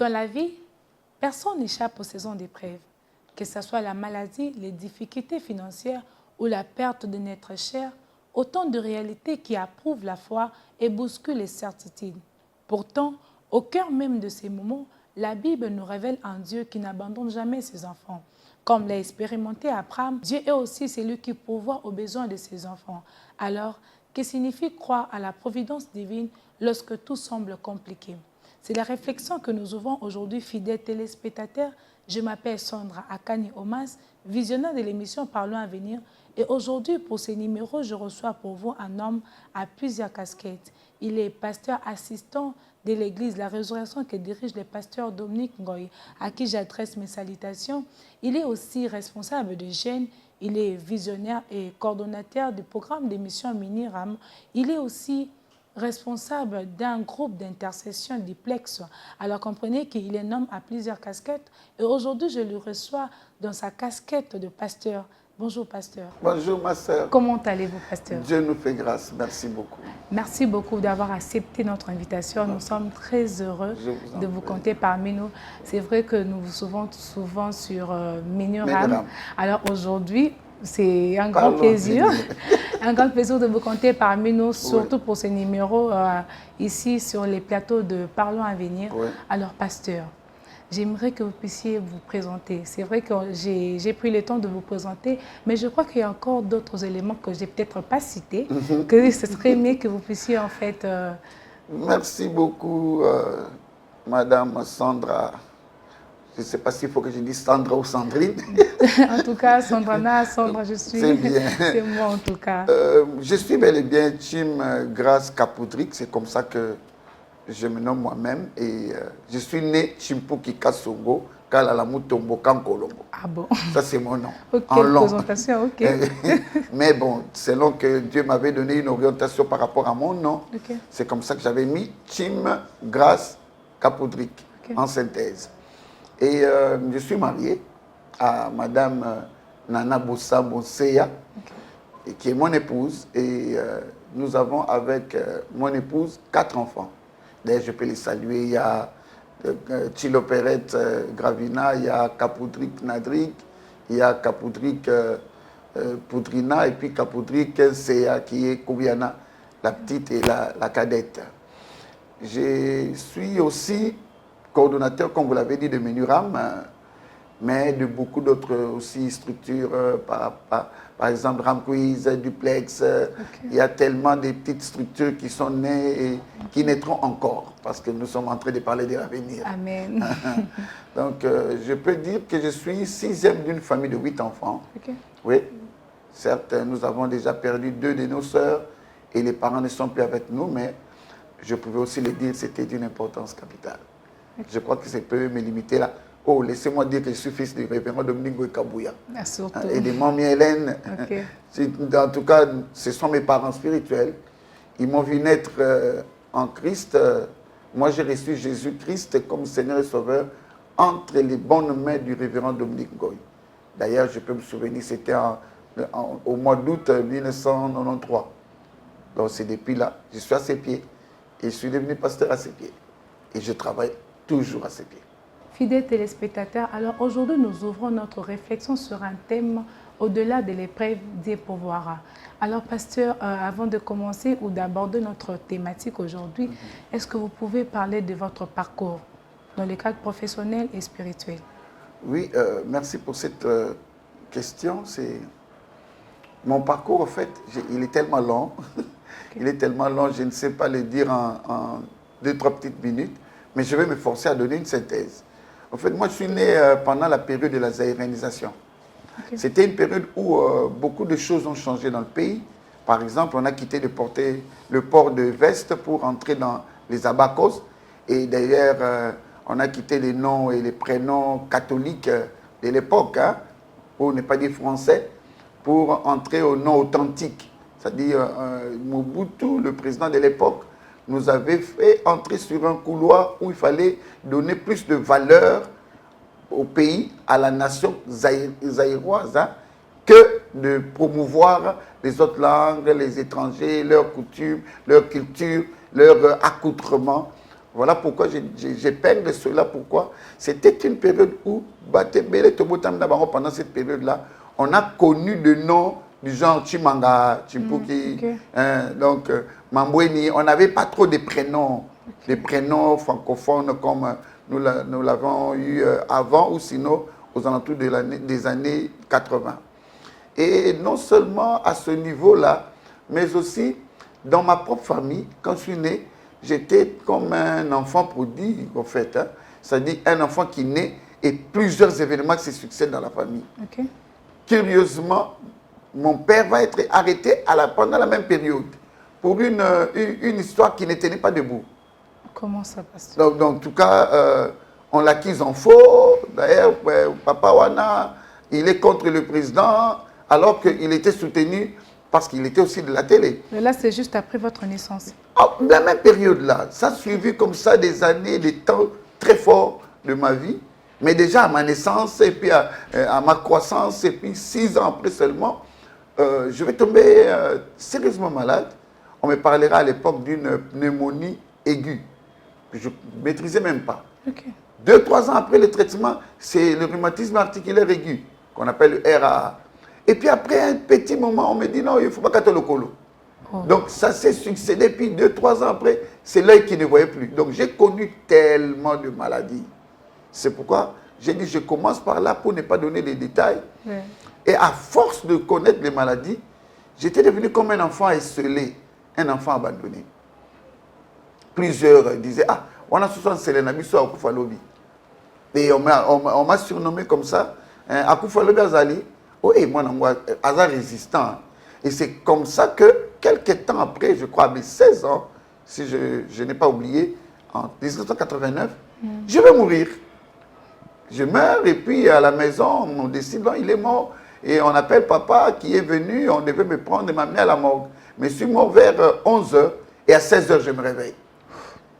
Dans la vie, personne n'échappe aux saisons d'épreuve, que ce soit la maladie, les difficultés financières ou la perte de notre chair, autant de réalités qui approuvent la foi et bousculent les certitudes. Pourtant, au cœur même de ces moments, la Bible nous révèle un Dieu qui n'abandonne jamais ses enfants. Comme l'a expérimenté Abraham, Dieu est aussi celui qui pourvoit aux besoins de ses enfants. Alors, que signifie croire à la providence divine lorsque tout semble compliqué? C'est la réflexion que nous ouvrons aujourd'hui, fidèles téléspectateurs. Je m'appelle Sandra Akani Omas, visionnaire de l'émission Parlons à venir. Et aujourd'hui, pour ces numéros, je reçois pour vous un homme à plusieurs casquettes. Il est pasteur assistant de l'église La Résurrection que dirige le pasteur Dominique Ngoy, à qui j'adresse mes salutations. Il est aussi responsable de jeunes. Il est visionnaire et coordonnateur du programme d'émission Mini-RAM. Il est aussi responsable d'un groupe d'intercession Diplex. Alors comprenez qu'il est un homme à plusieurs casquettes et aujourd'hui je le reçois dans sa casquette de pasteur. Bonjour pasteur. Bonjour ma sœur. Comment allez-vous pasteur? Dieu nous fait grâce, merci beaucoup. Merci beaucoup d'avoir accepté notre invitation. Nous sommes très heureux de vous compter parmi nous. C'est vrai que nous vous suivons souvent sur Mini-RAM. Alors aujourd'hui, c'est un grand plaisir. Un grand plaisir de vous compter parmi nous, surtout pour ce numéro ici sur les plateaux de Parlons à venir. Oui. Alors, pasteur, j'aimerais que vous puissiez vous présenter. C'est vrai que j'ai pris le temps de vous présenter, mais je crois qu'il y a encore d'autres éléments que je n'ai peut-être pas cités, que ce serait mieux que vous puissiez en fait... Merci beaucoup, Madame Sandra. Je ne sais pas s'il faut que je dise Sandra ou Sandrine. En tout cas, Sandra, je suis. C'est bien. C'est moi en tout cas. Je suis bel et bien Tim Grace Kapoudrik, c'est comme ça que je me nomme moi-même. Et je suis né Chimpuki Kasongo, Kalalamutombo Kankolongo. Ah bon? Ça c'est mon nom. Ok, en long. Présentation, ok. Mais bon, selon que Dieu m'avait donné une orientation par rapport à mon nom, c'est comme ça que j'avais mis Tim Grace Kapoudrik en synthèse. Et je suis marié à Madame Nana Boussa Bonseya, qui est mon épouse. Et nous avons avec mon épouse 4 enfants. D'ailleurs, je peux les saluer. Il y a Chilo Perrette Gravina, il y a Kapoudrik Nadrik, il y a Kapoudrik Poudrina et puis Kapoudrik Seya qui est Koubiana, la petite et la cadette. Je suis aussi coordonnateur, comme vous l'avez dit, de Mini-RAM, mais de beaucoup d'autres aussi structures, par exemple RAM Quiz, Duplex. Il y a tellement de petites structures qui sont nées et qui naîtront encore, parce que nous sommes en train de parler de l'avenir. Amen. Donc, je peux dire que je suis 6e d'une famille de 8 enfants. Oui, certes, nous avons déjà perdu 2 de nos sœurs et les parents ne sont plus avec nous, mais je pouvais aussi le dire, c'était d'une importance capitale. Je crois que ça peut me limiter là. Oh, laissez-moi dire que je suis fils du révérend Dominique Kabouya. Et de Mamie Hélène. En tout cas, ce sont mes parents spirituels. Ils m'ont vu naître en Christ. Moi, j'ai reçu Jésus-Christ comme Seigneur et Sauveur entre les bonnes mains du révérend Dominique Ngoy. D'ailleurs, je peux me souvenir, c'était au mois d'août 1993. Donc, c'est depuis là, je suis à ses pieds. Et je suis devenu pasteur à ses pieds. Et je travaille toujours à ses pieds. Fidèles téléspectateurs, alors aujourd'hui nous ouvrons notre réflexion sur un thème au-delà de l'épreuve des pouvoirs. Alors pasteur, avant de commencer ou d'aborder notre thématique aujourd'hui, est-ce que vous pouvez parler de votre parcours dans le cadre professionnel et spirituel? Oui, merci pour cette question. Mon parcours, en fait, il est tellement long. Il est tellement long, je ne sais pas le dire en 2-3 petites minutes. Mais je vais me forcer à donner une synthèse. En fait, moi, je suis né pendant la période de la zaïranisation. C'était une période où beaucoup de choses ont changé dans le pays. Par exemple, on a quitté de porter le port de veste pour entrer dans les abacos. Et d'ailleurs, on a quitté les noms et les prénoms catholiques de l'époque, hein, pour ne pas dire français, pour entrer au nom authentique. C'est-à-dire, Mobutu, le président de l'époque, nous avait fait entrer sur un couloir où il fallait donner plus de valeur au pays, à la nation zaïroise, hein, que de promouvoir les autres langues, les étrangers, leurs coutumes, leur culture, leur accoutrement. Voilà pourquoi j'épingle cela. Pourquoi? C'était une période où, pendant cette période-là, on a connu des noms du genre Chimanga, Chimpuki, donc Mambweni. On n'avait pas trop de prénoms, des prénoms francophones comme nous l'avons eu avant ou sinon aux alentours des années 80. Et non seulement à ce niveau-là, mais aussi dans ma propre famille, quand je suis né, j'étais comme un enfant prodigue, en fait. Hein. C'est-à-dire un enfant qui naît et plusieurs événements qui se succèdent dans la famille. Curieusement, mon père va être arrêté pendant la même période pour une histoire qui ne tenait pas debout. Comment ça passe? Donc, en tout cas, on l'acquise en faux. D'ailleurs, Papa Wana, il est contre le président, alors qu'il était soutenu parce qu'il était aussi de la télé. Mais là, c'est juste après votre naissance. La même période-là, ça a suivi comme ça des années, des temps très forts de ma vie. Mais déjà à ma naissance, et puis à ma croissance, et puis 6 ans après seulement, je vais tomber sérieusement malade. On me parlera à l'époque d'une pneumonie aiguë, que je ne maîtrisais même pas. 2-3 ans après le traitement, c'est le rhumatisme articulaire aigu, qu'on appelle le RAA. Et puis après un petit moment, on me dit non, il ne faut pas qu'attendre le colo. Donc ça s'est succédé, puis 2-3 ans après, c'est l'œil qui ne voyait plus. Donc j'ai connu tellement de maladies. C'est pourquoi j'ai dit je commence par là pour ne pas donner les détails. Et à force de connaître les maladies, j'étais devenu comme un enfant esselé, un enfant abandonné. Plusieurs disaient, ah, on a 60 Sélénabiso à Akufalobi. Et on m'a surnommé comme ça, Akufalobi Azali. Oui, moi, Azar résistant. Et c'est comme ça que, quelques temps après, je crois à mes 16 ans, si je n'ai pas oublié, en 1989, je vais mourir. Je meurs et puis à la maison, on décide, non, il est mort. Et on appelle papa qui est venu, on devait me prendre et m'amener à la morgue. Mais je suis mort vers 11h et à 16h, je me réveille.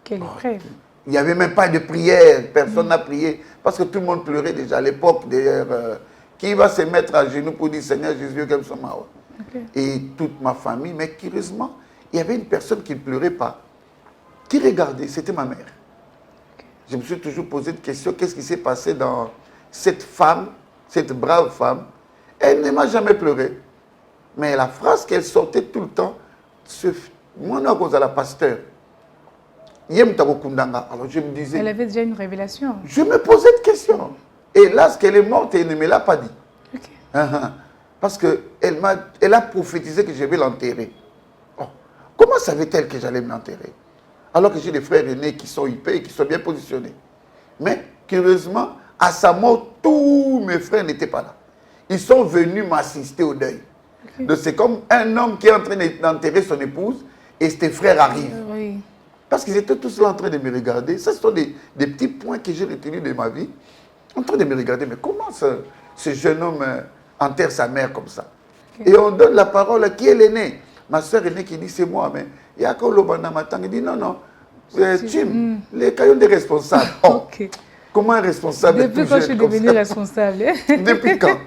Quelle épreuve. Il n'y avait même pas de prière, personne n'a prié, parce que tout le monde pleurait déjà à l'époque. D'ailleurs, qui va se mettre à genoux pour dire Seigneur Jésus, comme ça, Et toute ma famille, mais curieusement, il y avait une personne qui ne pleurait pas, qui regardait, c'était ma mère. Je me suis toujours posé une question, qu'est-ce qui s'est passé dans cette femme, cette brave femme? Elle ne m'a jamais pleuré, mais la phrase qu'elle sortait tout le temps, moi, je suis la pasteur. Alors je me disais... Elle avait déjà une révélation. Je me posais une question. Et lorsqu'elle est morte, elle ne me l'a pas dit. Parce qu'elle a prophétisé que je vais l'enterrer. Oh. Comment savait-elle que j'allais me l'enterrer? Alors que j'ai des frères aînés qui sont hyper et qui sont bien positionnés. Mais, curieusement, à sa mort, tous mes frères n'étaient pas là. Ils sont venus m'assister au deuil. Donc c'est comme un homme qui est en train d'enterrer son épouse et ses frères arrivent. Parce qu'ils étaient tous là en train de me regarder. Ça, ce sont des petits points que j'ai retenus de ma vie. En train de me regarder, mais comment ce jeune homme enterre sa mère comme ça? Et on donne la parole à qui est l'aîné. Ma soeur aînée qui dit c'est moi, mais il y a encore le Bandamatang. Il dit non, non, Tim, les caillons des responsables. Oh, comment un responsable? Depuis quand je suis devenue responsable? Depuis quand?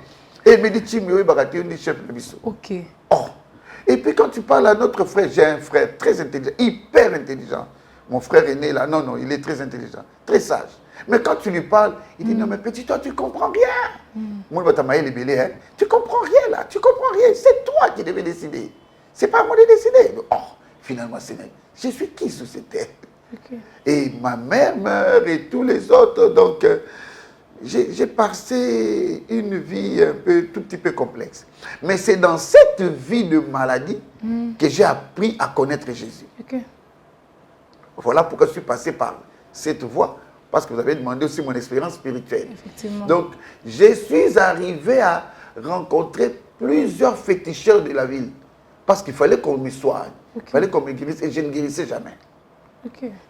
Et il me dit Tim, oui, Barati, on dit chef de biso. Ok. Oh. Et puis quand tu parles à notre frère, j'ai un frère très intelligent, hyper intelligent. Mon frère aîné là, non, non, il est très intelligent, très sage. Mais quand tu lui parles, il dit non mais petit toi tu comprends rien. Moi tu comprends rien là, tu comprends rien. C'est toi qui devais décider. C'est pas moi de décider. Oh, finalement c'est je suis qui sous cette terre? Et ma mère meurt et tous les autres. Donc j'ai passé une vie tout petit peu complexe. Mais c'est dans cette vie de maladie que j'ai appris à connaître Jésus. Voilà pourquoi je suis passé par cette voie. Parce que vous avez demandé aussi mon expérience spirituelle. Effectivement. Donc, je suis arrivé à rencontrer plusieurs féticheurs de la ville. Parce qu'il fallait qu'on me soigne. Il fallait qu'on me guérisse et je ne guérissais jamais.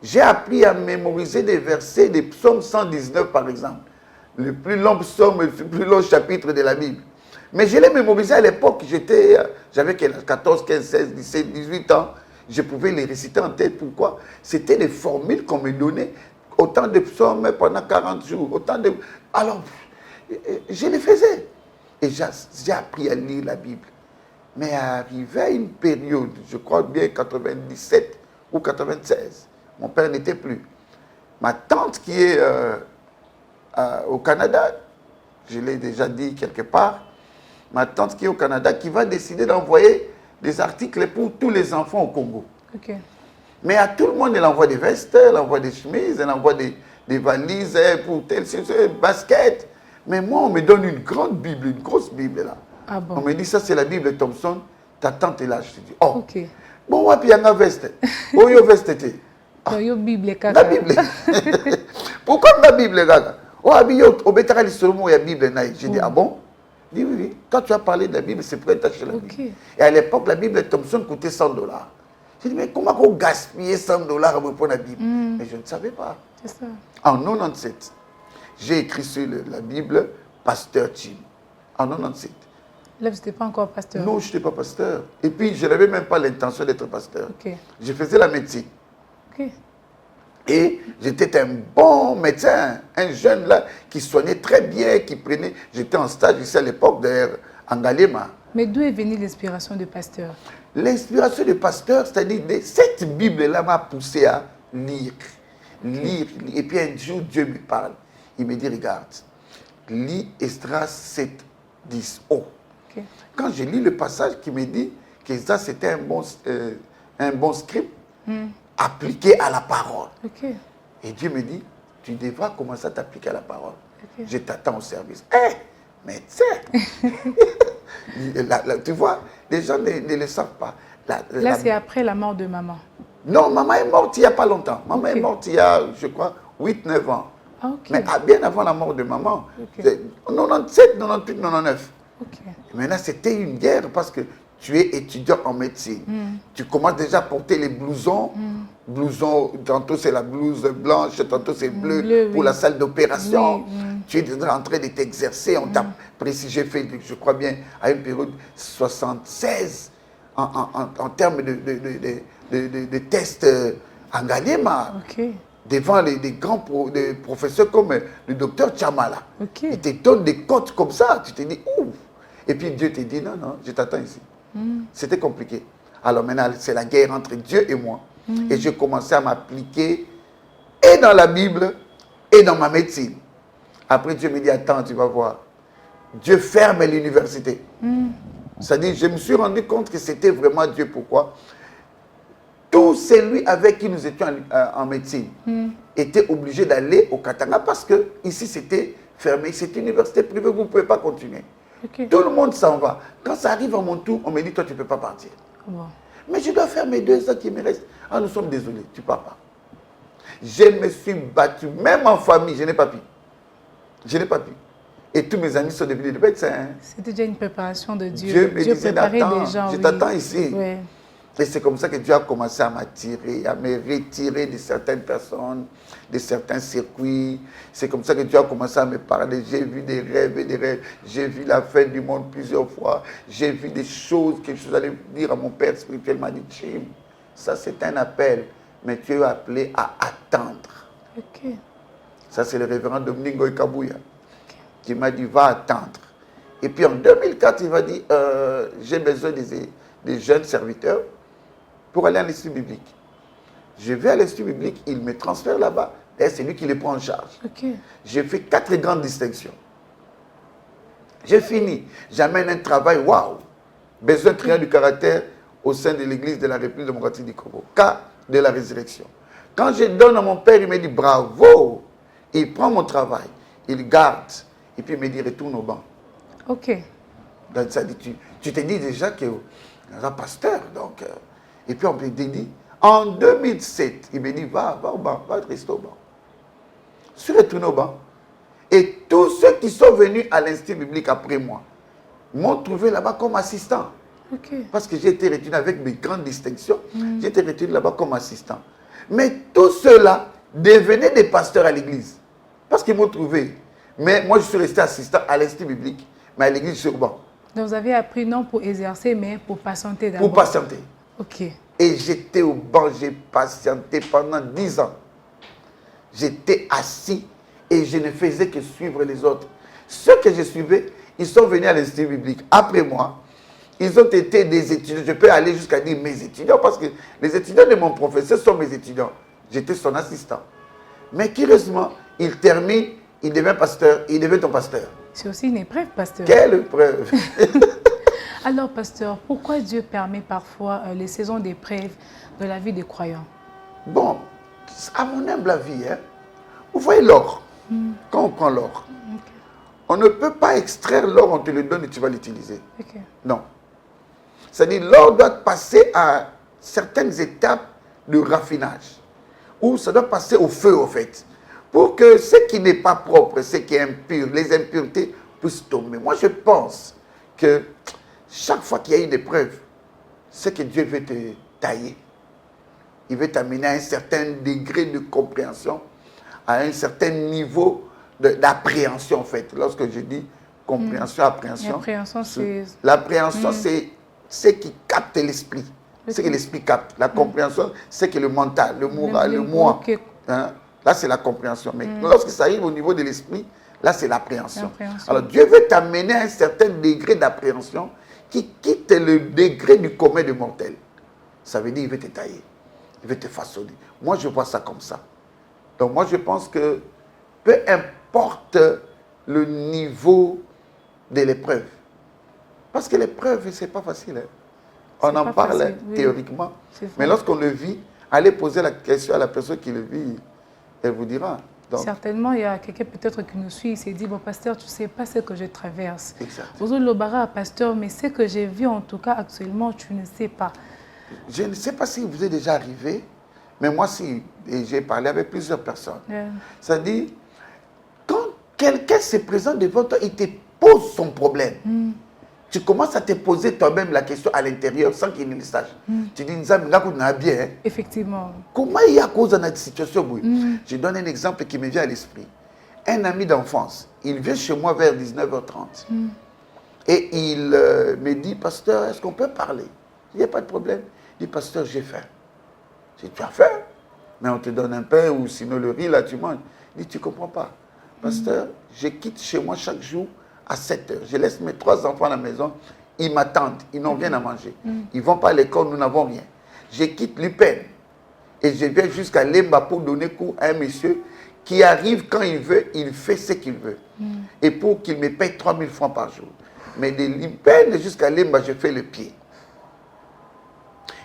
J'ai appris à mémoriser des versets des psaumes 119 par exemple. Le plus long psaume, le plus long chapitre de la Bible. Mais je l'ai mémorisé à l'époque. J'avais 14, 15, 16, 17, 18 ans. Je pouvais les réciter en tête. Pourquoi? C'était des formules qu'on me donnait. Autant de psaumes pendant 40 jours. Alors, je les faisais. Et j'ai appris à lire la Bible. Mais arrivé à une période, je crois bien 97 ou 96, mon père n'était plus. ma tante qui est au Canada, je l'ai déjà dit quelque part, ma tante qui est au Canada, qui va décider d'envoyer des articles pour tous les enfants au Congo. Okay. Mais à tout le monde, elle envoie des vestes, elle envoie des chemises, elle envoie des valises pour tel, basket. Mais moi, on me donne une grande Bible, une grosse Bible là. Ah bon? On me dit, ça c'est la Bible de Thompson, ta tante est là. Je te dis, oh. Okay. Bon, puis il y a une veste. Oh, il y a une veste. La Bible, la Bible. Pourquoi la Bible, là? Oh, il y a une Bible. J'ai dit, ah bon? Il dit, oui. Quand tu as parlé de la Bible, c'est pour être acheté la Bible. Et à l'époque, la Bible de Thompson coûtait $100. J'ai dit, mais comment on gaspiller $100 pour la Bible? Mais je ne savais pas. C'est ça. En 97, j'ai écrit sur la Bible Pasteur Jim. En 97. Là, vous n'étiez pas encore pasteur? Non, je n'étais pas pasteur. Et puis, je n'avais même pas l'intention d'être pasteur. Okay. Je faisais la médecine. Okay. Et j'étais un bon médecin, un jeune là, qui soignait très bien, qui prenait... J'étais en stage ici à l'époque, d'ailleurs, en Galema. Mais d'où est venue l'inspiration du pasteur? L'inspiration du pasteur, c'est-à-dire, cette Bible-là m'a poussé à lire. Lire. Et puis un jour, Dieu me parle. Il me dit, regarde, lis Esdras 7, 10. Oh. Okay. Quand je lis le passage qui me dit qu'Esdras c'était un bon script appliqué à la parole. Okay. Et Dieu me dit, tu devras commencer à t'appliquer à la parole. Okay. Je t'attends au service. Eh, médecin. Tu vois, les gens ne le savent pas. Là, c'est après la mort de maman. Non, maman est morte il n'y a pas longtemps. Maman est morte il y a, je crois, 8-9 ans. Ah, okay. Mais bien avant la mort de maman. Okay. 97, 98, 99. Okay. Maintenant, c'était une guerre parce que tu es étudiant en médecine. Tu commences déjà à porter les blousons. Blousons, tantôt c'est la blouse blanche, tantôt c'est bleu pour la salle d'opération. Tu es en train de t'exercer. On t'a précisé, j'ai fait, je crois bien, à une période 76 en termes de tests en Galema. Okay. Devant des grands professeurs comme le docteur Chamala. Okay. Il te donne des cotes comme ça. Tu te dis, ouf. Et puis Dieu te dit, non, non, je t'attends ici. C'était compliqué. Alors maintenant, c'est la guerre entre Dieu et moi. Et j'ai commencé à m'appliquer et dans la Bible et dans ma médecine. Après, Dieu me dit, attends, tu vas voir. Dieu ferme l'université. C'est-à-dire, je me suis rendu compte que c'était vraiment Dieu. Pourquoi? Tout celui avec qui nous étions en médecine était obligé d'aller au Katanga parce que ici c'était fermé, c'est une université privée, vous ne pouvez pas continuer. Okay. Tout le monde s'en va. Quand ça arrive à mon tour, on me dit, toi tu ne peux pas partir. Wow. Mais je dois faire mes 2 ans qui me restent. Ah, nous sommes désolés, tu ne pars pas. Je me suis battu, même en famille, je n'ai pas pu. Je n'ai pas pu. Et tous mes amis sont devenus des médecins. C'était déjà une préparation de Dieu. Dieu me disait, préparait des gens. Je t'attends ici. Oui. Et c'est comme ça que Dieu a commencé à m'attirer, à me retirer de certaines personnes, de certains circuits. C'est comme ça que Dieu a commencé à me parler. J'ai vu des rêves et des rêves. J'ai vu la fin du monde plusieurs fois. J'ai vu des choses que je allais dire à mon père spirituel. Il m'a dit, Jim, ça c'est un appel, mais tu es appelé à attendre. Okay. Ça c'est le révérend Dominique Goïkabouya qui m'a dit, va attendre. Et puis en 2004, il m'a dit, j'ai besoin des jeunes serviteurs pour aller à l'Institut biblique. Je vais à l'Institut biblique, il me transfère là-bas, et c'est lui qui les prend en charge. Okay. J'ai fait 4 grandes distinctions. J'ai fini. J'amène un travail, waouh! Besoin de créer du caractère au sein de l'Église de la République démocratique du Congo. Cas de la résurrection. Quand je donne à mon père, il me dit bravo. Il prend mon travail, il garde, et puis il me dit retourne au banc. Ok. Donc, ça dit, tu te dis déjà que un pasteur, donc. Et puis on me dit, en 2007, il me dit, va au banc, va rester au banc. Je suis retourné au banc. Et tous ceux qui sont venus à l'Institut biblique après moi m'ont trouvé là-bas comme assistant. Okay. Parce que j'ai été retenu avec mes grandes distinctions. J'ai été retenu là-bas comme assistant. Mais tous ceux-là devenaient des pasteurs à l'église. Parce qu'ils m'ont trouvé. Mais moi, je suis resté assistant à l'Institut biblique. Mais à l'église, je suis au banc. Donc, vous avez appris non pour exercer, mais pour patienter d'abord. Pour patienter. Ok. Et j'étais au banc, j'ai patienté pendant 10 ans. J'étais assis et je ne faisais que suivre les autres. Ceux que je suivais, ils sont venus à l'Institut biblique. Après moi, ils ont été des étudiants. Je peux aller jusqu'à dire mes étudiants parce que les étudiants de mon professeur sont mes étudiants. J'étais son assistant. Mais curieusement, il termine, il devient pasteur, il devient ton pasteur. C'est aussi une épreuve, pasteur. Quelle épreuve! Alors, pasteur, pourquoi Dieu permet parfois les saisons d'épreuve de la vie des croyants? Bon, à mon humble avis, hein, vous voyez l'or, quand on prend l'or, on ne peut pas extraire l'or, on te le donne et tu vas l'utiliser. Non. C'est-à-dire l'or doit passer à certaines étapes de raffinage, où ça doit passer au feu, au fait, pour que ce qui n'est pas propre, ce qui est impur, les impuretés puissent tomber. Moi, je pense que chaque fois qu'il y a une épreuve, c'est que Dieu veut te tailler. Il veut t'amener à un certain degré de compréhension, à un certain niveau d'appréhension, en fait. Lorsque je dis compréhension, appréhension, l'appréhension, c'est ce qui capte l'esprit, ce que l'esprit capte. La compréhension, c'est que le mental, le moral, le moi. Hein? Là, c'est la compréhension. Mais lorsque ça arrive au niveau de l'esprit, là, c'est l'appréhension. Alors, Dieu veut t'amener à un certain degré d'appréhension qui quitte le degré du commun des mortels. Ça veut dire qu'il veut te tailler. Il veut te façonner. Moi, je vois ça comme ça. Donc, moi, je pense que peu importe le niveau de l'épreuve, parce que l'épreuve, ce n'est pas facile. Hein. On en parle théoriquement, mais lorsqu'on le vit, allez poser la question à la personne qui le vit, elle vous dira. Donc, certainement, il y a quelqu'un peut-être qui nous suit, il s'est dit, bon, pasteur, tu ne sais pas ce que je traverse. Exact. Vous l'obara, pasteur, mais ce que j'ai vu en tout cas actuellement, tu ne sais pas. Je ne sais pas si vous êtes déjà arrivé, mais moi, si, et j'ai parlé avec plusieurs personnes. C'est-à-dire, quand quelqu'un se présente devant toi, il te pose son problème. Tu commences à te poser toi-même la question à l'intérieur sans qu'il ne le sache. Tu dis, bien. Effectivement. Comment il y a cause dans cette situation? Je donne un exemple qui me vient à l'esprit. Un ami d'enfance, il vient chez moi vers 19h30. Et il me dit, pasteur, est-ce qu'on peut parler? Il n'y a pas de problème. Il dit, pasteur, j'ai faim. Je dis, tu as faim? Mais on te donne un pain ou sinon le riz, là, tu manges. Il dit, tu ne comprends pas. Pasteur, je quitte chez moi chaque jour à 7 heures. Je laisse mes 3 enfants à la maison. Ils m'attendent. Ils n'ont rien à manger. Ils ne vont pas à l'école, nous n'avons rien. Je quitte l'UPEN et je viens jusqu'à Lemba pour donner cours à un monsieur qui arrive quand il veut, il fait ce qu'il veut. Et pour qu'il me paye 3 000 francs par jour. Mais de l'UPEN jusqu'à Lemba, je fais le pied.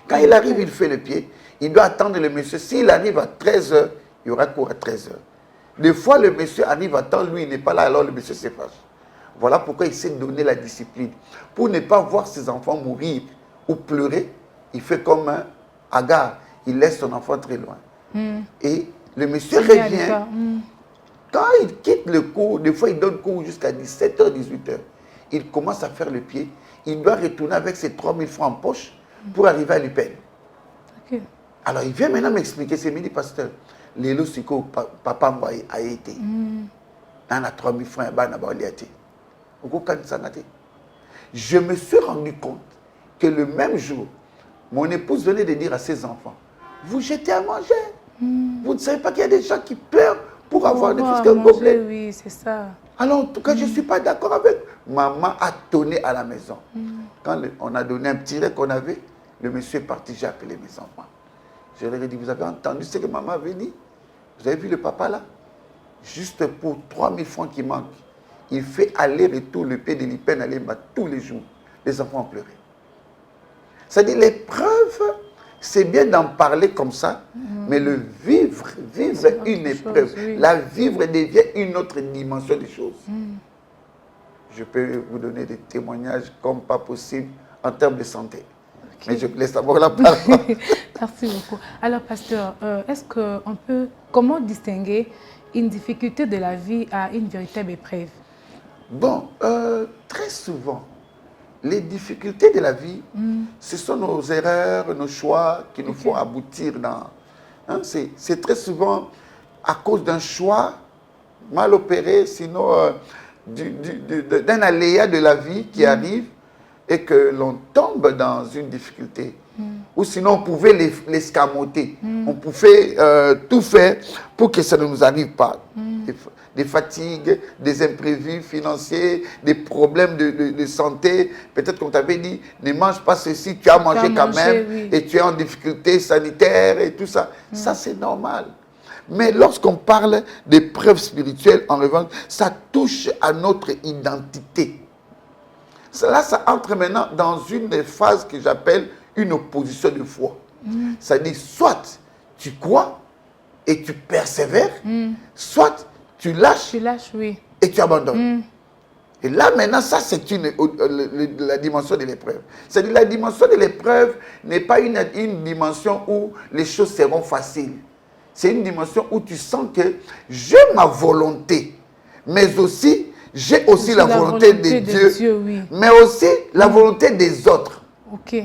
Quand il arrive, il fait le pied. Il doit attendre le monsieur. S'il arrive à 13 heures, il y aura cours à 13 heures. Des fois, le monsieur arrive à temps, lui, il n'est pas là, alors le monsieur se fâche. Voilà pourquoi il s'est donné la discipline. Pour ne pas voir ses enfants mourir ou pleurer, il fait comme un Agar. Il laisse son enfant très loin. Et le monsieur revient. Quand il quitte le cours, des fois il donne cours jusqu'à 17h, 18h. Il commence à faire le pied. Il doit retourner avec ses 3 000 francs en poche pour arriver à l'UPEN. Alors il vient maintenant m'expliquer, c'est midi pasteur. Les lousiko, papa a été. On a 3 000 francs, je me suis rendu compte que le même jour, mon épouse venait de dire à ses enfants, vous jetez à manger. Vous ne savez pas qu'il y a des gens qui pleurent pour avoir des fils comme gobelet. Oui, c'est ça. Alors en tout cas, je ne suis pas d'accord avec. Maman a tonné à la maison. Quand on a donné un petit lait qu'on avait, le monsieur est parti, j'ai appelé mes enfants. Je leur ai dit, vous avez entendu ce que maman avait dit? Vous avez vu le papa là? Juste pour 3 000 francs qui manquent. Il fait aller-retour le pied de l'IPEN à l'EMBA tous les jours. Les enfants ont pleuré. C'est-à-dire, l'épreuve, c'est bien d'en parler comme ça, mais le vivre une épreuve, la vivre devient une autre dimension des choses. Je peux vous donner des témoignages comme pas possible en termes de santé. Mais je laisse d'abord la parole. Merci beaucoup. Alors, pasteur, est-ce qu'on peut, comment distinguer une difficulté de la vie à une véritable épreuve? Bon, très souvent, les difficultés de la vie, ce sont nos erreurs, nos choix qui nous font aboutir dans... Hein, c'est très souvent à cause d'un choix mal opéré, sinon d'un aléa de la vie qui arrive et que l'on tombe dans une difficulté. Ou sinon, on pouvait l'escamoter. On pouvait tout faire pour que ça ne nous arrive pas. Des fatigues, des imprévus financiers, des problèmes de santé. Peut-être qu'on t'avait dit, ne mange pas ceci, tu as mangé quand même, et tu es en difficulté sanitaire et tout ça. Ça, c'est normal. Mais lorsqu'on parle d'épreuves spirituelles, en revanche, ça touche à notre identité. Là, ça entre maintenant dans une des phases que j'appelle une opposition de foi. Ça dit, soit tu crois et tu persévères, soit tu lâches, oui. Et tu abandonnes. Et là, maintenant, ça, c'est la dimension de l'épreuve. C'est-à-dire, la dimension de l'épreuve n'est pas une dimension où les choses seront faciles. C'est une dimension où tu sens que j'ai ma volonté, mais aussi, j'ai aussi la volonté de Dieu, oui. Mais aussi la volonté des autres. Ok.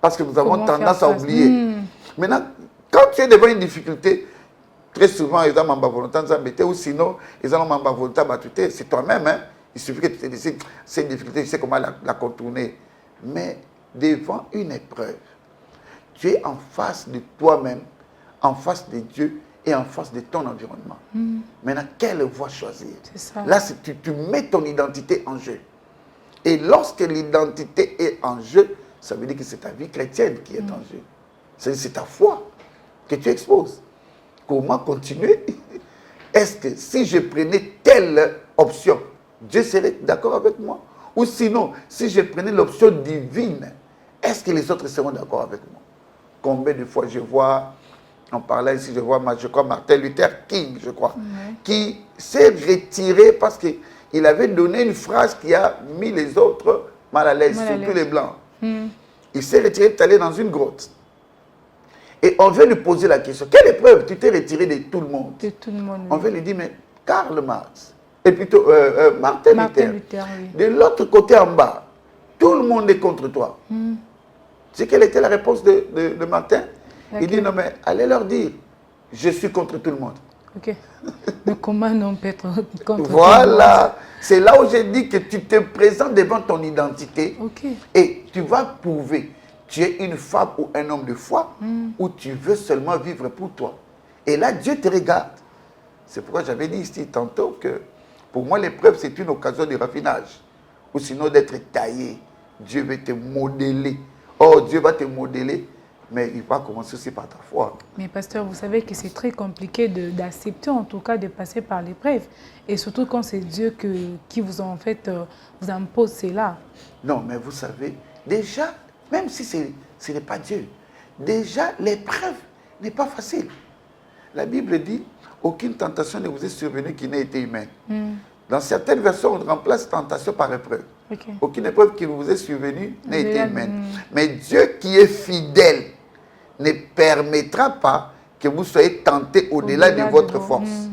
Parce que nous avons tendance à oublier. Maintenant, quand tu es devant une difficulté, très souvent, ils ont ma volonté ou sinon, ils ont ma volonté à c'est toi-même, hein? Il suffit que tu te décides, c'est une difficulté, je sais comment la contourner. Mais devant une épreuve, tu es en face de toi-même, en face de Dieu et en face de ton environnement. Maintenant, quelle voie choisir? Ça. Là, tu mets ton identité en jeu. Et lorsque l'identité est en jeu, ça veut dire que c'est ta vie chrétienne qui est en jeu. C'est ta foi que tu exposes. Comment continuer? Est-ce que si je prenais telle option, Dieu serait d'accord avec moi? Ou sinon, si je prenais l'option divine, est-ce que les autres seront d'accord avec moi? Combien de fois je vois, on parlait ici, je crois Martin Luther King, je crois, qui s'est retiré parce qu'il avait donné une phrase qui a mis les autres mal à l'aise, surtout les Blancs. Il s'est retiré, est allé dans une grotte. Et on veut lui poser la question, quelle épreuve? Tu t'es retiré de tout le monde. De tout le monde, oui. On veut lui dire, mais Karl Marx, et plutôt Martin Luther, oui. De l'autre côté en bas, tout le monde est contre toi. Tu sais quelle était la réponse de Martin? Il dit, non mais allez leur dire, je suis contre tout le monde. Ok. Mais comment non peut être contre tout le monde? Voilà. C'est là où j'ai dit que tu te présentes devant ton identité et tu vas prouver. Tu es une femme ou un homme de foi ou tu veux seulement vivre pour toi. Et là, Dieu te regarde. C'est pourquoi j'avais dit ici tantôt que pour moi, l'épreuve, c'est une occasion de raffinage. Ou sinon d'être taillé. Dieu veut te modeler. Oh, Dieu va te modeler, mais il va commencer aussi par ta foi. Mais pasteur, vous savez que c'est très compliqué d'accepter, en tout cas, de passer par l'épreuve. Et surtout quand c'est Dieu qui vous, en fait, vous impose cela. Non, mais vous savez, déjà, même si ce n'est pas Dieu, déjà, l'épreuve n'est pas facile. La Bible dit, aucune tentation ne vous est survenue qui n'ait été humaine. Dans certaines versions, on remplace tentation par épreuve. Aucune épreuve qui vous est survenue n'a été humaine. Mais Dieu qui est fidèle ne permettra pas que vous soyez tentés au-delà de votre force.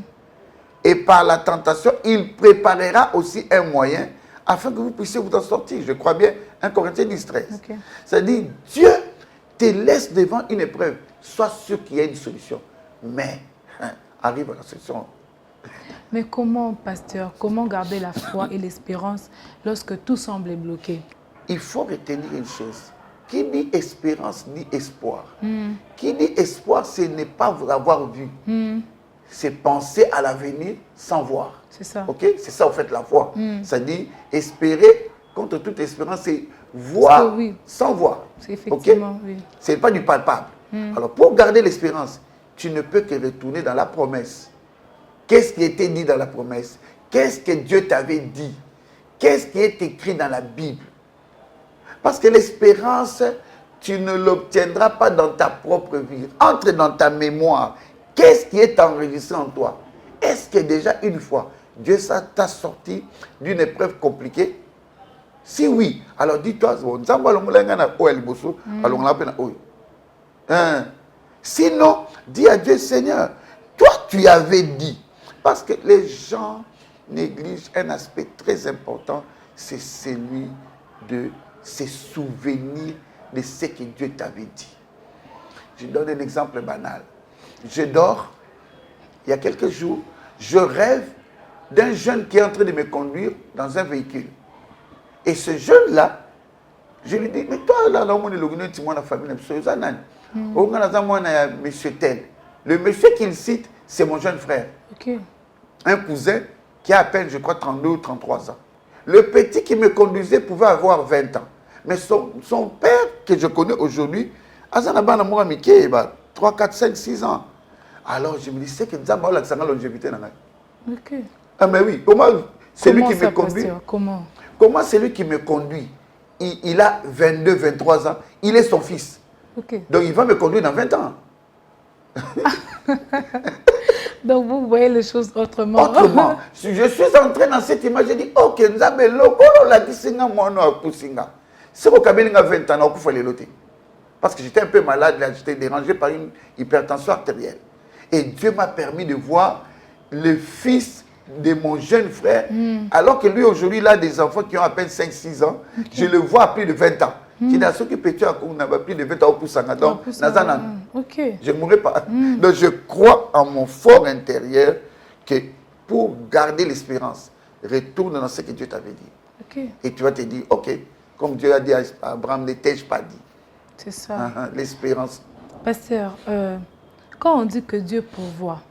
Et par la tentation, il préparera aussi un moyen afin que vous puissiez vous en sortir. Je crois bien, 1 Corinthiens 10, 13. C'est-à-dire, Dieu te laisse devant une épreuve. Sois sûr qu'il y a une solution. Mais, arrive à la solution. Mais comment, pasteur, comment garder la foi et l'espérance lorsque tout semble bloqué? Il faut retenir une chose. Qui dit espérance dit espoir. Qui dit espoir, ce n'est pas vous avoir vu. C'est penser à l'avenir sans voir. C'est ça. Ok? C'est ça, en fait, la foi. Ça dit espérer contre toute espérance, c'est voir sans voir. C'est effectivement, oui. Ce n'est pas du palpable. Alors, pour garder l'espérance, tu ne peux que retourner dans la promesse. Qu'est-ce qui était dit dans la promesse? Qu'est-ce que Dieu t'avait dit? Qu'est-ce qui est écrit dans la Bible? Parce que l'espérance, tu ne l'obtiendras pas dans ta propre vie. Entre dans ta mémoire. Qu'est-ce qui est enregistré en toi? Est-ce que déjà une fois, Dieu t'a sorti d'une épreuve compliquée? Si oui, alors dis-toi, sinon, dis à Dieu, Seigneur, toi tu avais dit. Parce que les gens négligent un aspect très important, c'est celui de se souvenir de ce que Dieu t'avait dit. Je donne un exemple banal. Je dors, il y a quelques jours, je rêve d'un jeune qui est en train de me conduire dans un véhicule. Et ce jeune-là, je lui dis, mais toi, là, on est la famille, monsieur tel. Le monsieur qu'il cite, c'est mon jeune frère. Un cousin qui a à peine, je crois, 32 ou 33 ans. Le petit qui me conduisait pouvait avoir 20 ans. Mais son père, que je connais aujourd'hui, a 3, 4, 5, 6 ans. Alors je me dis, c'est que Nzamba a la longévité. Ok. Ah mais oui, comment c'est lui qui me conduit? Pasteur, comment c'est lui qui me conduit? Il a 22, 23 ans, il est son fils. Ok. Donc il va me conduire dans 20 ans. Donc vous voyez les choses autrement. Autrement. Je suis entré dans cette image, j'ai dit, ok, Nzambe lokolo la kisinga mono akusinga. C'est au Kabelinga 20 ans, il faut les loter. Parce que j'étais un peu malade, j'étais dérangé par une hypertension artérielle. Et Dieu m'a permis de voir le fils de mon jeune frère, alors que lui aujourd'hui il a des enfants qui ont à peine 5-6 ans. Okay. Je le vois à plus de 20 ans. J'ai dit à ceux qui pétuent à plus de 20 ans au Poussanga. Donc, je ne mourrai pas. Donc je crois en mon fort intérieur que pour garder l'espérance, retourne dans ce que Dieu t'avait dit. Okay. Et tu vas te dire, ok, comme Dieu a dit à Abraham, ne t'ai-je pas dit? C'est ça. L'espérance. Pasteur, quand on dit que Dieu pourvoit,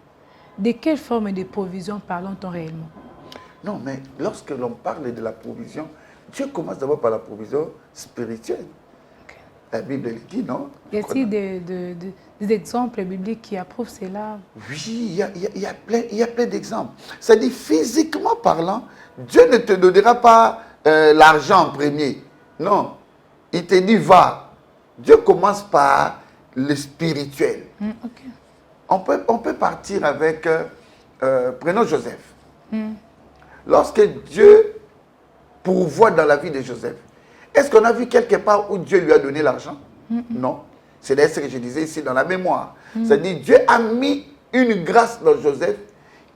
de quelle forme de provision parlons-nous réellement? Non, mais lorsque l'on parle de la provision, Dieu commence d'abord par la provision spirituelle. Okay. La Bible le dit, non? Y a-t-il des exemples bibliques qui approuvent cela? Oui, il y a plein d'exemples. C'est-à-dire, physiquement parlant, Dieu ne te donnera pas l'argent en premier. Non. Il te dit, va. Dieu commence par le spirituel. Okay. On peut partir avec, prenons Joseph. Lorsque Dieu pourvoit dans la vie de Joseph, est-ce qu'on a vu quelque part où Dieu lui a donné l'argent? Non. C'est d'ailleurs ce que je disais ici dans la mémoire. C'est-à-dire Dieu a mis une grâce dans Joseph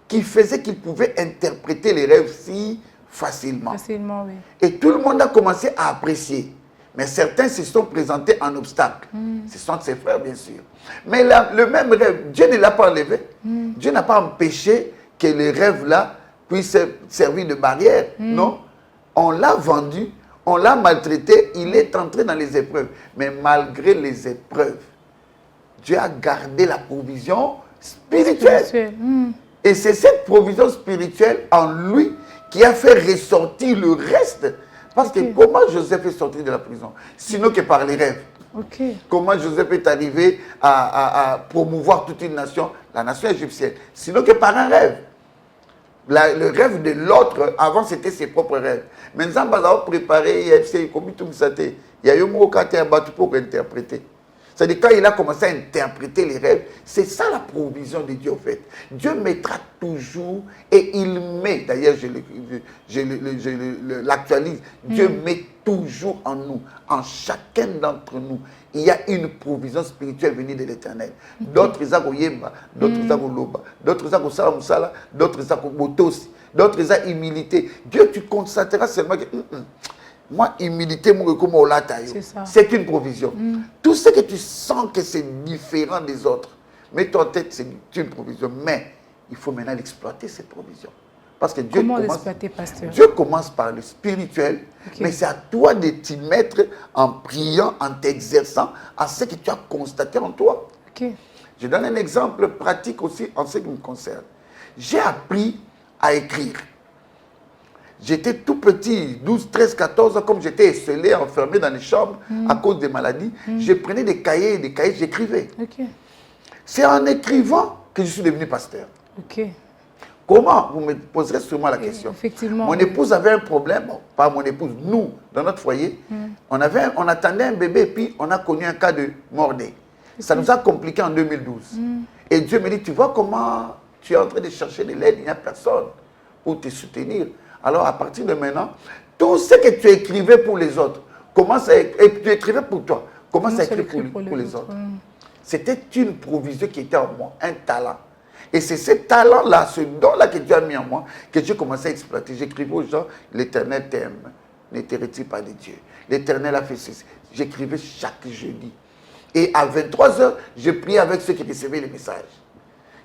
qui faisait qu'il pouvait interpréter les rêves si facilement. Facilement, oui. Et tout le monde a commencé à apprécier. Mais certains se sont présentés en obstacle. Ce sont ses frères, bien sûr. Mais le même rêve, Dieu ne l'a pas enlevé. Dieu n'a pas empêché que les rêves-là puissent servir de barrière. Non. On l'a vendu, on l'a maltraité, il est entré dans les épreuves. Mais malgré les épreuves, Dieu a gardé la provision spirituelle. Et c'est cette provision spirituelle en lui qui a fait ressortir le reste. Parce que comment Joseph est sorti de la prison? Sinon que par les rêves. Comment Joseph est arrivé à promouvoir toute une nation, la nation égyptienne? Sinon que par un rêve. Le rêve de l'autre, avant c'était ses propres rêves. Maintenant, il a préparé, il y a eu un battu pour interpréter. C'est-à-dire quand il a commencé à interpréter les rêves, c'est ça la provision de Dieu en fait. Dieu mettra toujours, et il met, d'ailleurs je l'actualise, Dieu met toujours en nous, en chacun d'entre nous, il y a une provision spirituelle venue de l'Éternel. D'autres ils ont yemba, d'autres ils ont loba, d'autres ils ont salamsala, d'autres ils ont botosi, d'autres ils ont humilité. Dieu, tu constateras seulement que moi, humilité, c'est une provision. Tout ce que tu sens que c'est différent des autres, mets en tête, c'est une provision. Mais il faut maintenant l'exploiter, cette provision. Parce que Dieu, Dieu commence par le spirituel, mais c'est à toi de t'y mettre en priant, en t'exerçant à ce que tu as constaté en toi. Je donne un exemple pratique aussi en ce qui me concerne. J'ai appris à écrire. J'étais tout petit, 12, 13, 14 ans, comme j'étais esselé, enfermé dans les chambres à cause des maladies. Je prenais des cahiers, j'écrivais. C'est en écrivant que je suis devenu pasteur. Comment? Vous me poserez sûrement la question. Effectivement. Mon épouse avait un problème, bon, pas mon épouse, nous, dans notre foyer, on attendait un bébé et puis on a connu un cas de mort-né. Ça nous a compliqué en 2012. Et Dieu me dit, tu vois comment tu es en train de chercher de l'aide, il n'y a personne pour te soutenir. Alors à partir de maintenant, tout ce que tu écrivais pour les autres, et tu écrivais pour toi, commence à écrire pour les autres. C'était une provision qui était en moi, un talent. Et c'est ce talent-là, ce don-là que Dieu a mis en moi, que Dieu commençait à exploiter. J'écrivais aux gens, l'Éternel t'aime, ne te retire pas de Dieu. L'Éternel a fait ceci. J'écrivais chaque jeudi. Et à 23h, je priais avec ceux qui recevaient les messages.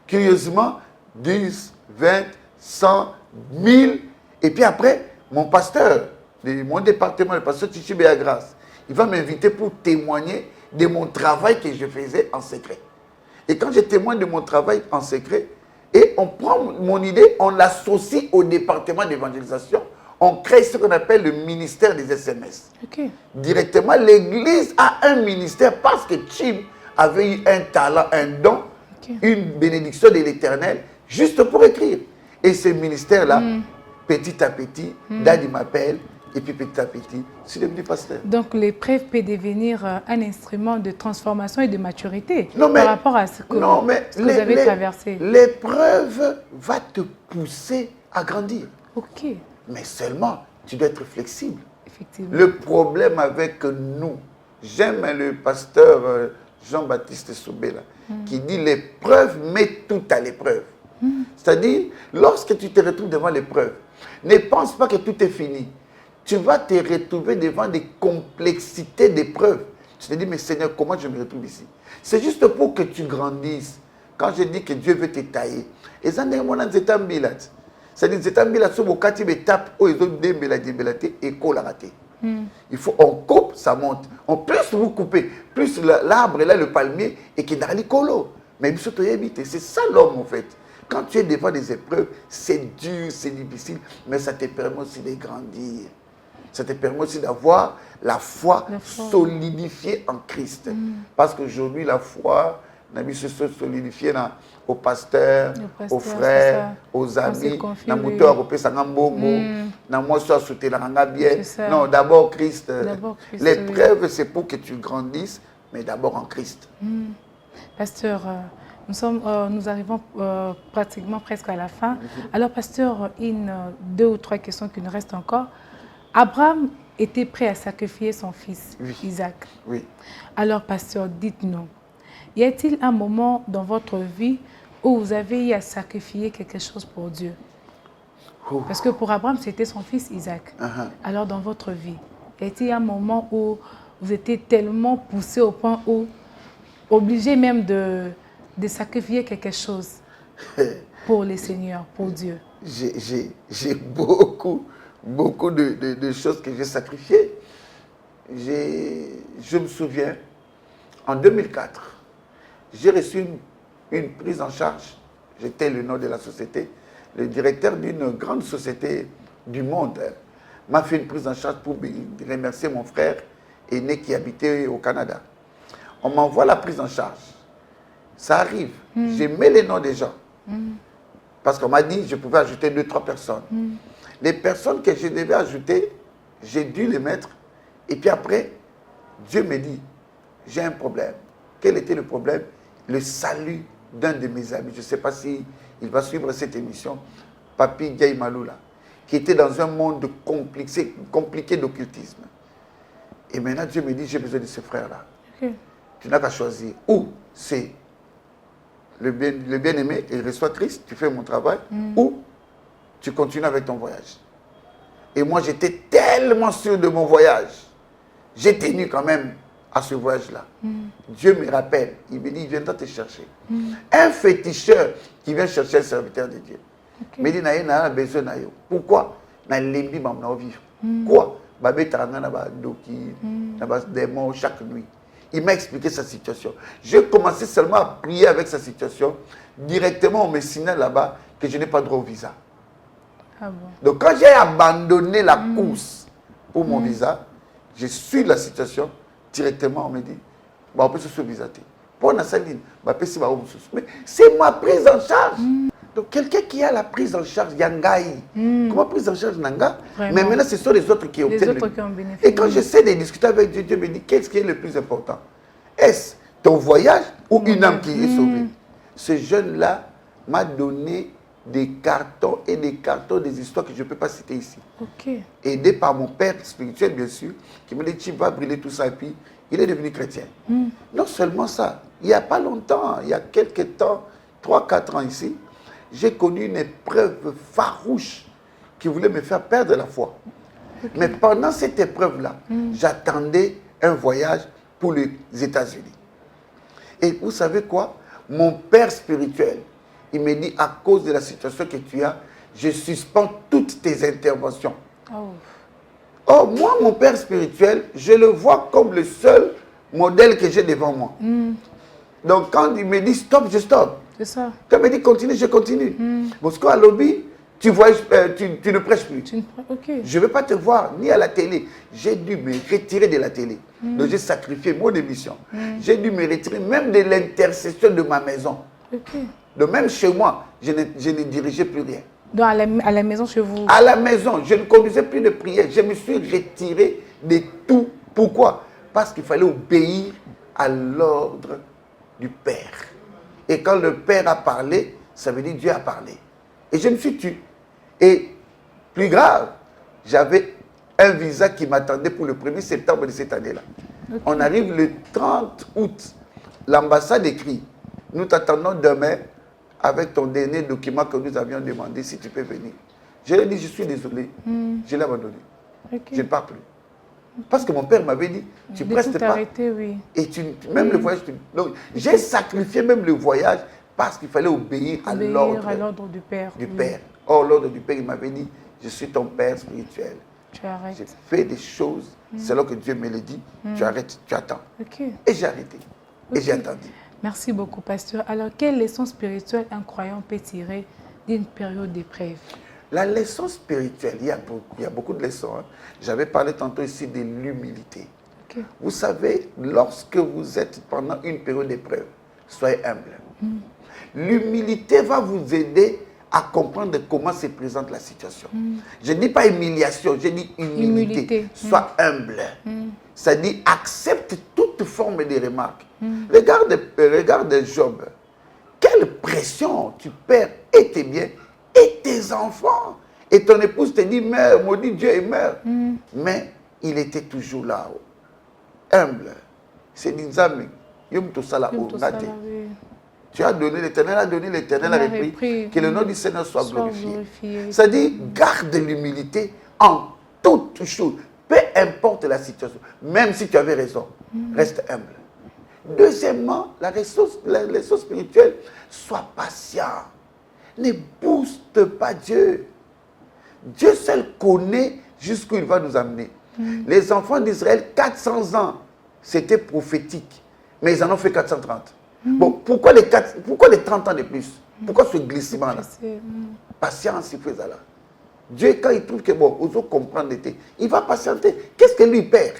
Curieusement, 10, 20, 100, 1000. Et puis après, mon pasteur de mon département, le pasteur Tichi Béagrace, il va m'inviter pour témoigner de mon travail que je faisais en secret. Et quand je témoigne de mon travail en secret, et on prend mon idée, on l'associe au département d'évangélisation, on crée ce qu'on appelle le ministère des SMS. Directement, l'Église a un ministère parce que Chim avait eu un talent, un don une bénédiction de l'Éternel juste pour écrire. Et ce ministère-là, petit à petit, Daddy m'appelle, et puis petit à petit, je suis devenu pasteur. Donc l'épreuve peut devenir un instrument de transformation et de maturité par rapport à ce que, vous avez traversé. L'épreuve va te pousser à grandir. Ok. Mais seulement, tu dois être flexible. Effectivement. Le problème avec nous, j'aime le pasteur Jean-Baptiste Soubé, qui dit l'épreuve met tout à l'épreuve. C'est-à-dire, lorsque tu te retrouves devant l'épreuve, ne pense pas que tout est fini. Tu vas te retrouver devant des complexités d'épreuves. Tu te dis, mais Seigneur, comment je me retrouve ici? C'est juste pour que tu grandisses. Quand je dis que Dieu veut te tailler, et ça n'est pas c'est-à-dire que il faut, on coupe, ça monte. En plus vous coupez, plus l'arbre est là, le palmier, et qui n'a pas colo. Mais c'est ça l'homme en fait. Quand tu es devant des épreuves, c'est dur, c'est difficile, mais ça te permet aussi de grandir. Ça te permet aussi d'avoir la foi solidifiée en Christ. Parce qu'aujourd'hui, la foi, on a mis ce solidifié aux pasteurs, aux frères, aux amis. Non, d'abord Christ. L'épreuve, c'est pour que tu grandisses, mais d'abord en Christ. Pasteur, nous arrivons pratiquement presque à la fin. Alors, pasteur, deux ou trois questions qui nous restent encore. Abraham était prêt à sacrifier son fils, Isaac. Oui. Alors, pasteur, dites-nous, y a-t-il un moment dans votre vie où vous avez eu à sacrifier quelque chose pour Dieu? Parce que pour Abraham, c'était son fils Isaac. Alors, dans votre vie, y a-t-il un moment où vous étiez tellement poussé au point où, obligé même de sacrifier quelque chose pour le Seigneur, pour Dieu? J'ai beaucoup de choses que j'ai sacrifiées. Je me souviens, en 2004, j'ai reçu une prise en charge. J'étais le nom de la société. Le directeur d'une grande société du monde m'a fait une prise en charge pour remercier mon frère aîné qui habitait au Canada. On m'envoie la prise en charge. Ça arrive. J'ai mis les noms des gens. Parce qu'on m'a dit que je pouvais ajouter 2-3 personnes. Les personnes que je devais ajouter, j'ai dû les mettre. Et puis après, Dieu me dit, j'ai un problème. Quel était le problème? Le salut d'un de mes amis. Je ne sais pas s'il va suivre cette émission. Papi Gaï Maloula, qui était dans un monde compliqué d'occultisme. Et maintenant, Dieu me dit, j'ai besoin de ce frère-là. Tu n'as qu'à choisir. Ou c'est le bien-aimé, il reçoit Christ, tu fais mon travail, ou tu continues avec ton voyage. Et moi, j'étais tellement sûr de mon voyage. J'ai tenu quand même à ce voyage-là. Dieu me rappelle, il me dit, il viendra te chercher. Un féticheur qui vient chercher un serviteur de Dieu. Me dit, n'a besoin de yo. Pourquoi? Na lembi mamna vivre. Quoi? Babé taranga ba doki, na ba démon chaque nuit. Il m'a expliqué sa situation. J'ai commencé seulement à prier avec sa situation. Directement, on me signale là-bas que je n'ai pas droit au visa. Ah bon. Donc quand j'ai abandonné la course pour mon visa, je suis la situation, directement on me dit, bah, on peut se visa. Pour la saline, mais c'est ma prise en charge. Donc quelqu'un qui a la prise en charge, Yangaï. Comment prise en charge Nanga? Mais maintenant ce sont les autres qui obtiennent. Et quand j'essaie de discuter avec Dieu, Dieu me dit, qu'est-ce qui est le plus important? Est-ce ton voyage ou une âme qui est sauvée? Ce jeune-là m'a donné des cartons et des cartons des histoires que je ne peux pas citer ici. Aidé par mon père spirituel, bien sûr, qui me dit, tu vas brûler tout ça, et puis il est devenu chrétien. Non seulement ça, il n'y a pas longtemps, il y a quelques temps, 3-4 ans ici, j'ai connu une épreuve farouche qui voulait me faire perdre la foi. Mais pendant cette épreuve-là, j'attendais un voyage pour les États-Unis. Et vous savez quoi? Mon père spirituel, il me dit, à cause de la situation que tu as, je suspends toutes tes interventions. Oh, moi, mon père spirituel, je le vois comme le seul modèle que j'ai devant moi. Donc, quand il me dit stop, je stoppe. C'est ça. Quand il me dit continue, je continue. Parce qu'à lobby, tu ne prêches plus. Je ne veux pas te voir ni à la télé. J'ai dû me retirer de la télé. Donc, j'ai sacrifié mon émission. J'ai dû me retirer même de l'intercession de ma maison. Okay. Donc même chez moi, je ne dirigeais plus rien. Donc à la maison chez vous? À la maison, je ne conduisais plus de prière. Je me suis retiré de tout. Pourquoi? Parce qu'il fallait obéir à l'ordre du Père. Et quand le Père a parlé, ça veut dire Dieu a parlé. Et je me suis tué. Et plus grave, j'avais un visa qui m'attendait pour le 1er septembre de cette année-là. Okay. On arrive le 30 août. L'ambassade écrit, nous t'attendons demain avec ton dernier document que nous avions demandé si tu peux venir. Je lui ai dit, je suis désolé. Je l'ai abandonné. Okay. Je ne pars plus. Parce que mon père m'avait dit, tu prestes pas. Arrêté, oui. Et même le voyage. Donc, j'ai sacrifié même le voyage parce qu'il fallait obéir à l'ordre du Père. Or, l'ordre du Père, il m'avait dit, je suis ton Père spirituel. Tu arrêtes. J'ai fait des choses, selon que Dieu me le dit, tu arrêtes, tu attends. Okay. Et j'ai arrêté. Okay. Et j'ai attendu. Merci beaucoup, pasteur. Alors, quelle leçon spirituelle un croyant peut tirer d'une période d'épreuve? La leçon spirituelle, il y a beaucoup de leçons. Hein. J'avais parlé tantôt ici de l'humilité. Okay. Vous savez, lorsque vous êtes pendant une période d'épreuve, soyez humble. L'humilité va vous aider à comprendre comment se présente la situation. Je ne dis pas humiliation, je dis humilité. Sois humble. Ça dit accepte toute forme de remarque. Regarde Job. Quelle pression tu perds et tes biens et tes enfants. Et ton épouse te dit, meurs, maudit Dieu et meurs. Mais il était toujours là-haut. Humble. C'est Nizami. Tu as donné, l'Éternel a donné, l'Éternel a repris. Que le nom du Seigneur soit glorifié. Ça dit, garde l'humilité en toutes choses. Peu importe la situation. Même si tu avais raison, reste humble. Deuxièmement, la leçon spirituelle, sois patient. Ne booste pas Dieu. Dieu seul connaît jusqu'où il va nous amener. Les enfants d'Israël, 400 ans, c'était prophétique. Mais ils en ont fait 430. Bon, pourquoi les 30 ans de plus? Pourquoi ce glissement-là? Patience, il fait ça là. Dieu, quand il trouve que bon, aux autres comprendre l'été, il va patienter. Qu'est-ce que lui perd?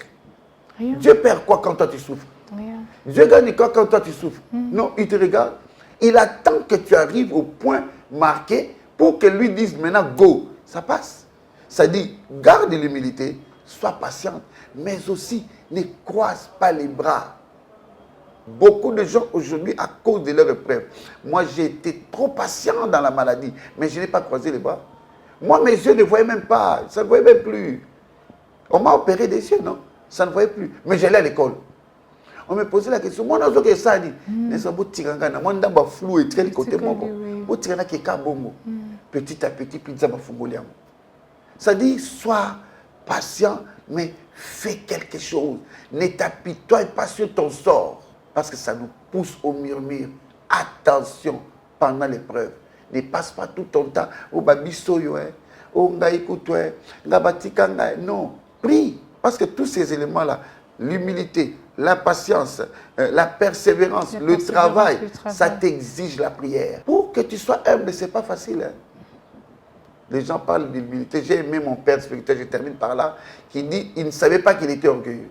Rien. Dieu perd quoi quand toi tu souffres? Rien. Dieu gagne quoi quand toi tu souffres? Non, il te regarde. Il attend que tu arrives au point marqué pour que lui dise maintenant go. Ça passe. Ça dit, garde l'humilité, sois patiente, mais aussi ne croise pas les bras. Beaucoup de gens aujourd'hui, à cause de leur épreuve, moi j'ai été trop patient dans la maladie, mais je n'ai pas croisé les bras. Moi, mes yeux ne voyaient même pas, ça ne voyait même plus. On m'a opéré des yeux, non? Ça ne voyait plus. Mais j'allais à l'école. On me posait la question, moi, je suis ça dit, flou et très côté petit à petit, pizza mafungoliamo. Ça dit, sois patient, mais fais quelque chose. Ne t'apitoie pas sur ton sort, parce que ça nous pousse au murmure. Attention pendant l'épreuve. Ne passe pas tout ton temps au babisoyo, au ngaïkouto, non, prie, parce que tous ces éléments-là, l'humilité, la patience, la persévérance, le travail, ça t'exige la prière. Pour que tu sois humble, ce n'est pas facile. Hein? Les gens parlent d'humilité. J'ai aimé mon père spirituel, je termine par là, qui dit il ne savait pas qu'il était orgueilleux.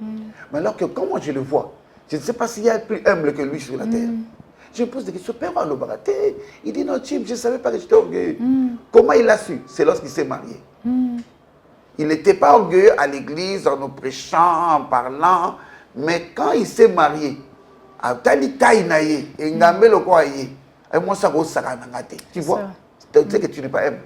Mais alors que comment je le vois, je ne sais pas s'il y a plus humble que lui sur la terre. Je me pose des questions, Père Walobaraté. Il dit non, Chim, je ne savais pas que j'étais orgueilleux. Comment il l'a su? C'est lorsqu'il s'est marié. Il n'était pas orgueilleux à l'église en nous prêchant, en parlant, mais quand il s'est marié, tu vois, tu sais que tu n'es pas humble.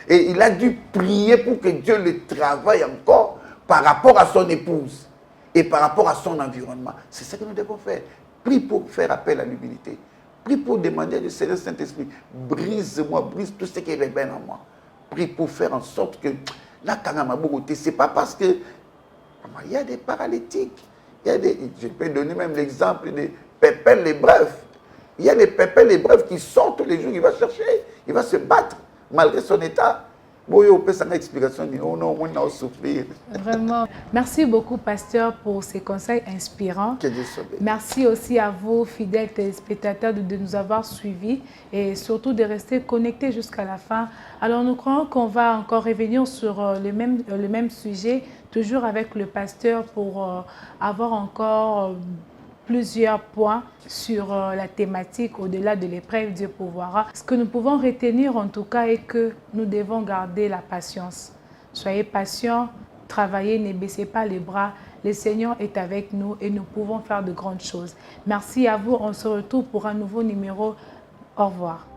Et il a dû prier pour que Dieu le travaille encore par rapport à son épouse et par rapport à son environnement. C'est ce que nous devons faire. Prie pour faire appel à l'humilité. Prie pour demander au Seigneur Saint-Esprit, brise-moi, brise tout ce qui est rebelle en moi. Prie pour faire en sorte que c'est pas parce que il y a des paralytiques, je peux donner même l'exemple des pépins les brefs. Il y a des pépins les brefs qui sortent tous les jours, il va chercher, il va se battre malgré son état. Vraiment. Merci beaucoup, pasteur, pour ces conseils inspirants. Merci aussi à vous, fidèles téléspectateurs, de nous avoir suivis et surtout de rester connectés jusqu'à la fin. Alors, nous croyons qu'on va encore revenir sur le même sujet, toujours avec le pasteur, pour avoir encore plusieurs points sur la thématique au-delà de l'épreuve, Dieu pourvoira. Ce que nous pouvons retenir en tout cas est que nous devons garder la patience. Soyez patients, travaillez, ne baissez pas les bras. Le Seigneur est avec nous et nous pouvons faire de grandes choses. Merci à vous. On se retrouve pour un nouveau numéro. Au revoir.